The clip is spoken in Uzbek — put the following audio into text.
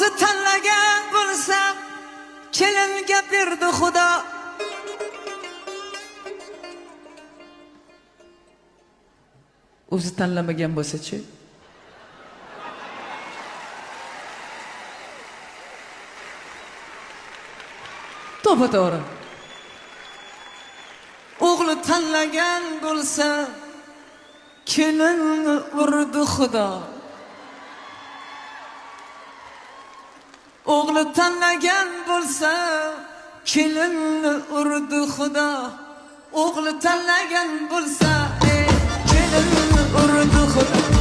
O'zi tanlagan bo'lsa, kelinga berdi Xudo. O'zi tanlamagan bo'lsa-chi? To'g'ri. O'g'li tanlagan bo'lsa, kelinni urdi Xudo. O'g'li tanlagan bo'lsa, kelinni urdi Xudo. O'g'li tanlagan bo'lsa, kelinni urdi Xudo.